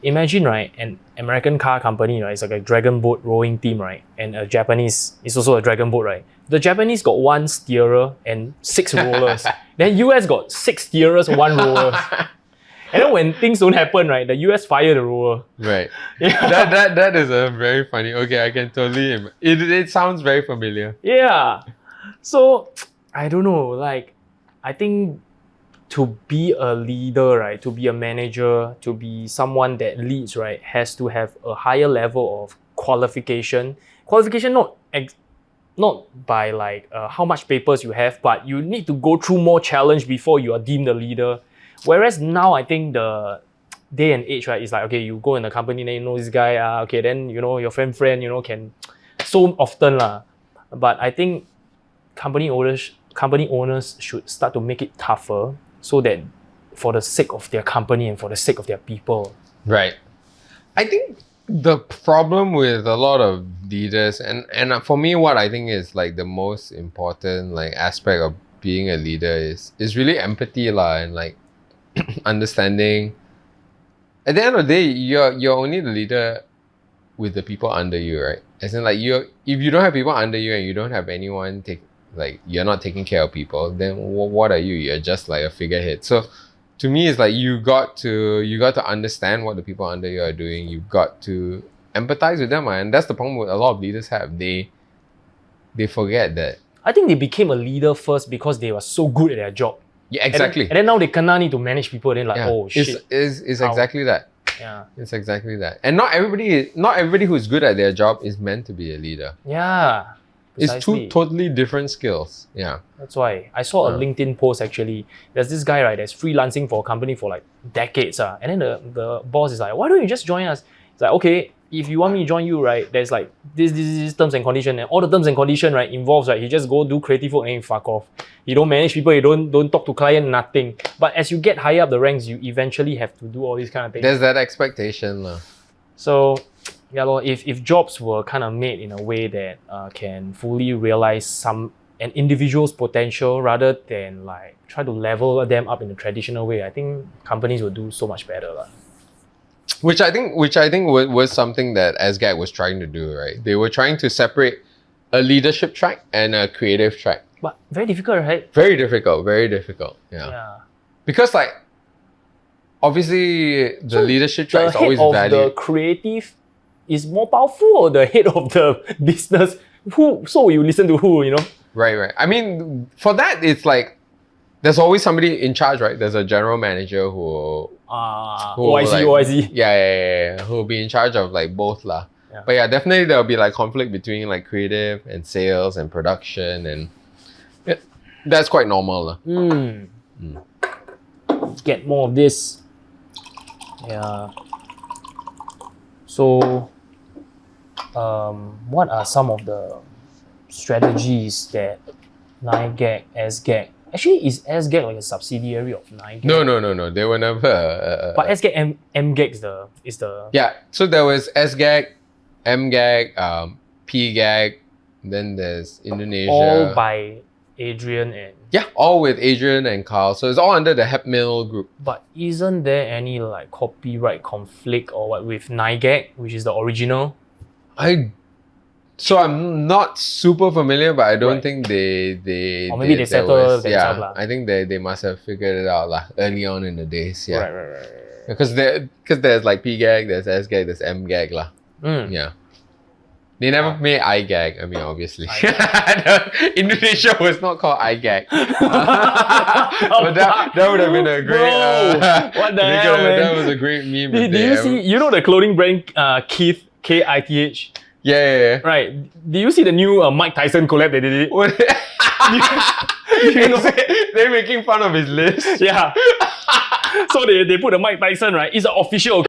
imagine, right, an American car company, right, it's like a dragon boat rowing team, right, and a Japanese is also a dragon boat, right. The Japanese got 1 steerer and 6 rollers. Then US got 6 steerers, 1 roller. And then when things don't happen, right, the US fire the rower. Right. Yeah. That is a very funny. Okay, I can totally. It sounds very familiar. Yeah. So I don't know. Like, I think to be a leader, right, to be a manager, to be someone that leads, right, has to have a higher level of qualification. Qualification not by like how much papers you have, but you need to go through more challenge before you are deemed a leader. Whereas now, I think the day and age, right, is like, okay, you go in the company, then you know this guy, okay, then you know your friend, can so often lah. But I think company owners should start to make it tougher so that for the sake of their company and for the sake of their people. Right. I think the problem with a lot of leaders, and for me, what I think is like the most important like aspect of being a leader is really empathy lah, and like understanding. At the end of the day, you're only the leader with the people under you, right? As in like if you don't have people under you and you don't have anyone you're not taking care of people, then what are you? You're just like a figurehead. So to me, it's like you got to understand what the people under you are doing. You've got to empathize with them, and that's the problem with a lot of leaders have. They forget that. I think they became a leader first because they were so good at their job. Yeah, exactly. And then now they kinda need to manage people. Then like, oh shit. It's exactly that. Yeah. It's exactly that. And not everybody who's good at their job is meant to be a leader. Yeah. Precisely. It's two totally different skills. Yeah. That's why. I saw a LinkedIn post actually. There's this guy, right, that's freelancing for a company for like decades. And then the boss is like, why don't you just join us? It's like, okay, if you want me to join you, right, there's like this terms and condition, and all the terms and condition, right, involves, right, you just go do creative work and you fuck off. You don't manage people, you don't talk to client, nothing. But as you get higher up the ranks, you eventually have to do all these kind of things. There's that expectation. So yeah, if jobs were kind of made in a way that can fully realize an individual's potential rather than like try to level them up in the traditional way, I think companies will do so much better. Which I think was something that SGAG was trying to do, right? They were trying to separate a leadership track and a creative track. But very difficult, right? Very difficult. Yeah. Because like, obviously the leadership track is always valued. The creative is more powerful, or the head of the business? So you listen to who, you know? Right. I mean, for that, it's like, there's always somebody in charge, right? There's a general manager who OIC. Yeah. Who will be in charge of like both lah. Yeah. But yeah, definitely there'll be like conflict between like creative and sales and production, and that's quite normal lah. Get more of this. Yeah. So, what are some of the strategies that 9gag, SGAG? Actually, is SGAG like a subsidiary of 9gag? No. They were never. But SGAG MGAG is the. Yeah. So there was SGAG, MGAG, PGAG. Then there's Indonesia. All by Adrian and. Yeah, all with Adrian and Carl. So it's all under the HepMill group. But isn't there any like copyright conflict or what with 9gag, which is the original? So I'm not super familiar, but I don't think they or maybe they settled themselves lah. I think they must have figured it out lah early on in the days. Yeah. Right. Because there's like PGAG, there's SGAG, there's MGAG lah. Yeah. They never made iGag. I mean, obviously. Indonesia was not called iGag. But that would have been a great... what the hell, man? That was a great meme. Did you see... You know the clothing brand Kith, Kith? Yeah. Right. Did you see the new Mike Tyson collab they did it? They're making fun of his list. Yeah. So they put the Mike Tyson, right? It's an official